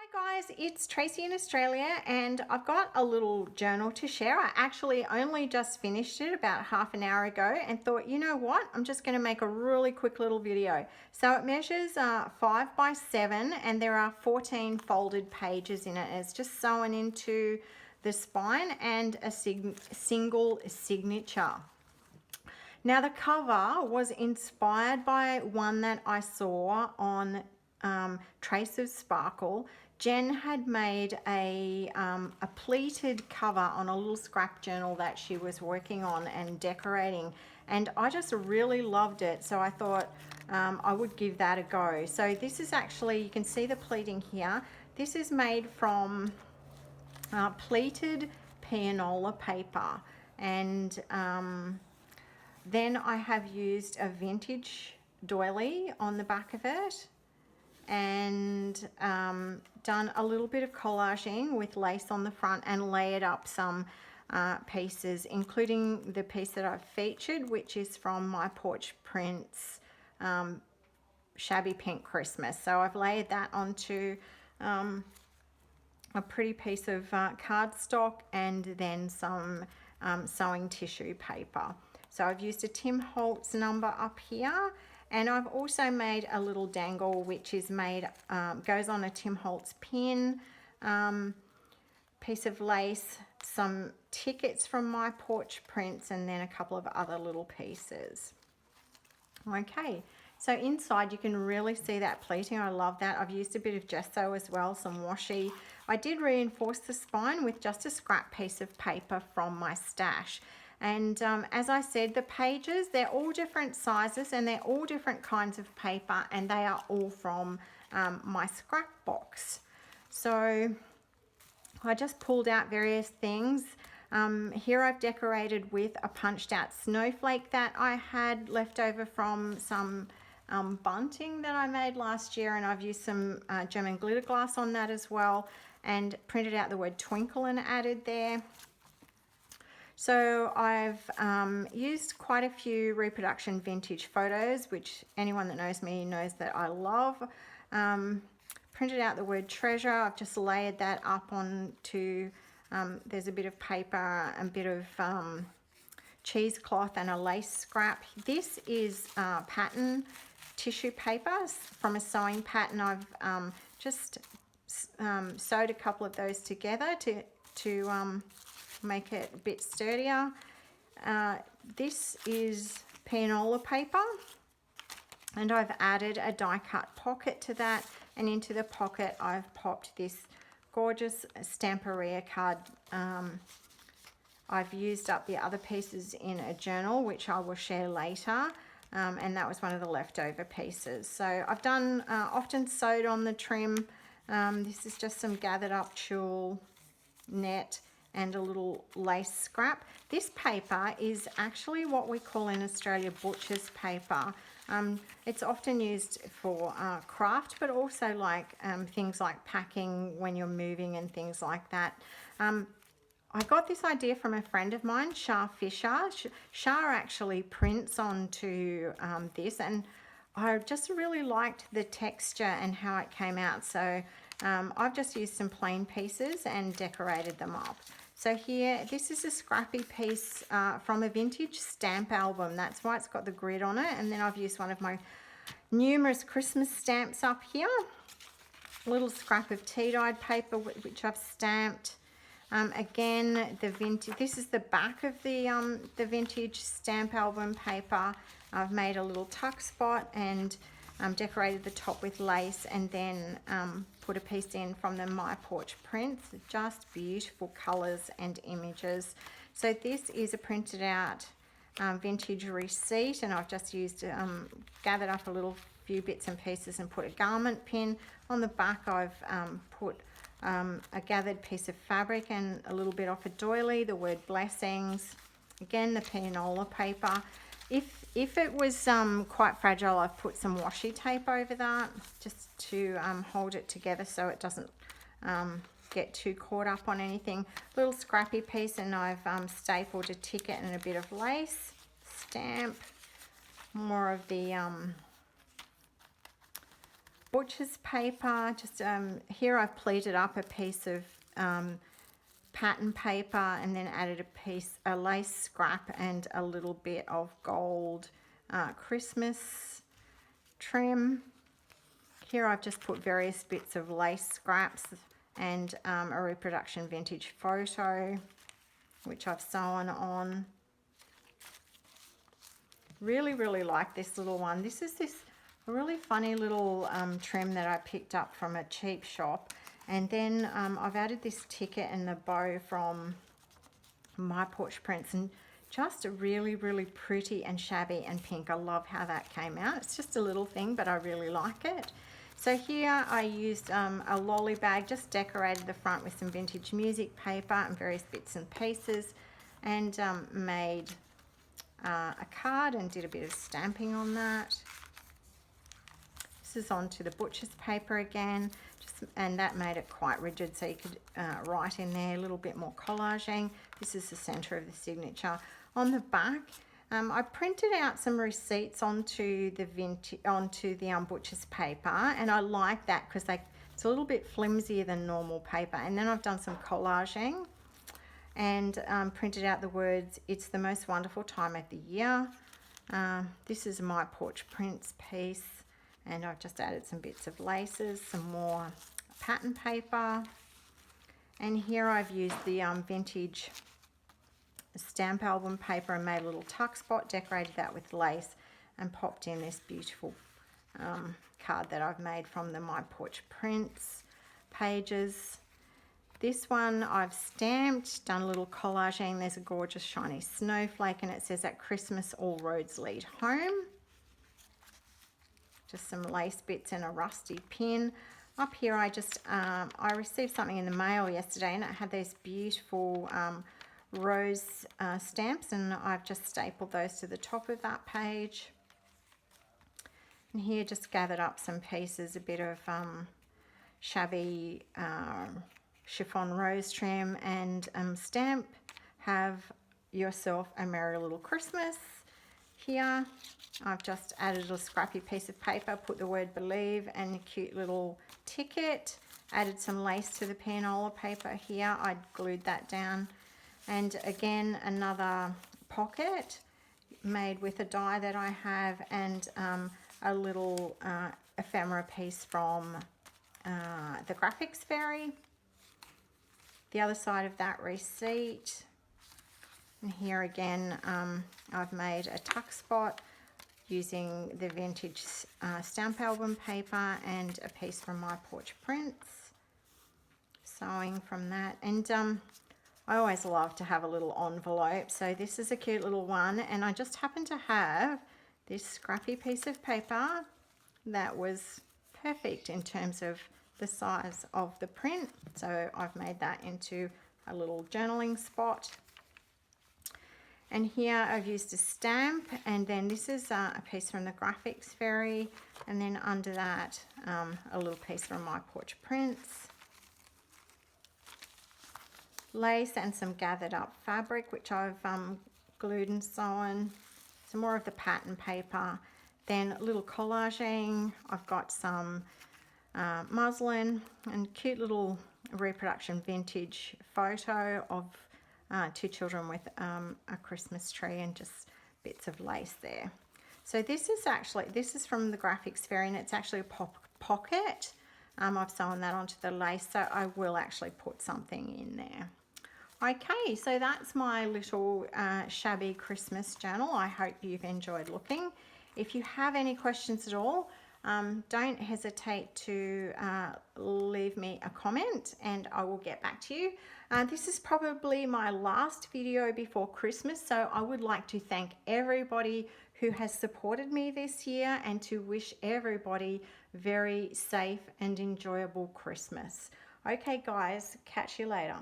Hi guys, it's Tracy in Australia and I've got a little journal to share. I actually only just finished it about half an hour ago and thought, you know what, I'm just going to make a really quick little video. So it measures 5 by 7 and there are 14 folded pages in it. And it's just sewn into the spine and a single signature. Now the cover was inspired by one that I saw on Trace of Sparkle. Jen had made a pleated cover on a little scrap journal that she was working on and decorating, and I just really loved it, so I thought I would give that a go. So this is actually, you can see the pleating here. This is made from pleated pianola paper, and then I have used a vintage doily on the back of it and done a little bit of collaging with lace on the front and layered up some pieces, including the piece that I've featured, which is from my Porch Prints Shabby Pink Christmas. So I've layered that onto a pretty piece of cardstock and then some sewing tissue paper. So I've used a Tim Holtz number up here, and I've also made a little dangle which is made, goes on a Tim Holtz pin, piece of lace, some tickets from my Porch Prints, and then a couple of other little pieces. Okay, so inside you can really see that pleating. I love that. I've used a bit of gesso as well, some washi. I did reinforce the spine with just a scrap piece of paper from my stash. And as I said, the pages, they're all different sizes and they're all different kinds of paper, and they are all from my scrap box. So I just pulled out various things. Here I've decorated with a punched out snowflake that I had left over from some bunting that I made last year, and I've used some German glitter glass on that as well, and printed out the word twinkle and added there. So I've used quite a few reproduction vintage photos, which anyone that knows me knows that I love. Printed out the word treasure. I've just layered that up onto, there's a bit of paper, a bit of cheesecloth and a lace scrap. This is pattern tissue paper from a sewing pattern. I've just sewed a couple of those together to make it a bit sturdier. This is pianola paper, and I've added a die cut pocket to that, and into the pocket I've popped this gorgeous Stamperia card. I've used up the other pieces in a journal which I will share later, and that was one of the leftover pieces. So I've done often sewed on the trim. This is just some gathered up tulle, net, and a little lace scrap. This paper is actually what we call in Australia butcher's paper. It's often used for craft, but also like things like packing when you're moving and things like that. I got this idea from a friend of mine, Shah Fisher. Shah actually prints onto this, and I just really liked the texture and how it came out. So I've just used some plain pieces and decorated them up. So here, this is a Scrappy piece from a vintage stamp album. That's why it's got the grid on it. And then I've used one of my numerous Christmas stamps up here. A little scrap of tea-dyed paper, which I've stamped. Again, the vintage, this is the back of the vintage stamp album paper. I've made a little tuck spot and decorated the top with lace, and then put a piece in from the My Porch Prints. Just beautiful colors and images. So this is a printed out vintage receipt, and I've just used gathered up a little few bits and pieces and put a garment pin on the back. I've put a gathered piece of fabric and a little bit off a doily, the word blessings, again the pianola paper. If it was quite fragile, I've put some washi tape over that just to hold it together so it doesn't get too caught up on anything. Little scrappy piece, and I've stapled a ticket and a bit of lace, stamp, more of the butcher's paper. Just here I've pleated up a piece of pattern paper and then added a lace scrap and a little bit of gold Christmas trim. Here I've just put various bits of lace scraps and a reproduction vintage photo, which I've sewn on. Really, really like this little one. This is this really funny little trim that I picked up from a cheap shop. And then I've added this ticket and the bow from My Porch Prints, and just really, really pretty and shabby and pink. I love how that came out. It's just a little thing, but I really like it. So here I used a lolly bag, just decorated the front with some vintage music paper and various bits and pieces, and made a card and did a bit of stamping on that. This is onto the butcher's paper again, and that made it quite rigid, so you could write in there, a little bit more collaging. This is the center of the signature. On the back, I printed out some receipts onto the butcher's paper, and I like that because it's a little bit flimsier than normal paper. And then I've done some collaging and printed out the words, "It's the most wonderful time of the year." This is My Porch Prints piece, and I've just added some bits of laces, some more pattern paper, and here I've used the vintage stamp album paper and made a little tuck spot, decorated that with lace, and popped in this beautiful card that I've made from the My Porch Prints pages. This one I've stamped, done a little collaging. There's a gorgeous shiny snowflake, and it says, "At Christmas all roads lead home." Just some lace bits and a rusty pin. Up here I received something in the mail yesterday, and it had these beautiful rose stamps, and I've just stapled those to the top of that page. And here just gathered up some pieces, a bit of Shabby chiffon rose trim and stamp, "Have yourself a merry little Christmas." Here I've just added a scrappy piece of paper, put the word "believe" and a cute little ticket, added some lace to the pianola paper here. I glued that down. And again, another pocket made with a die that I have, and a little ephemera piece from the Graphics Fairy. The other side of that receipt. And here again, I've made a tuck spot using the vintage stamp album paper and a piece from My Porch Prints. Sewing from that. And I always love to have a little envelope, so this is a cute little one, and I just happen to have this scrappy piece of paper that was perfect in terms of the size of the print, so I've made that into a little journaling spot. And here I've used a stamp, and then this is a piece from the Graphics Fairy, and then under that a little piece from My Porch Prints. Lace and some gathered up fabric, which I've glued and sewn. Some more of the pattern paper. Then a little collaging. I've got some muslin and cute little reproduction vintage photo of two children with a Christmas tree and just bits of lace there. So this is from the Graphics Fairy, and it's actually a pocket. I've sewn that onto the lace, so I will actually put something in there. Okay, so that's my little shabby Christmas journal. I hope you've enjoyed looking. If you have any questions at all, don't hesitate to leave me a comment and I will get back to you. This is probably my last video before Christmas, so I would like to thank everybody who has supported me this year and to wish everybody very safe and enjoyable Christmas. Okay guys, catch you later.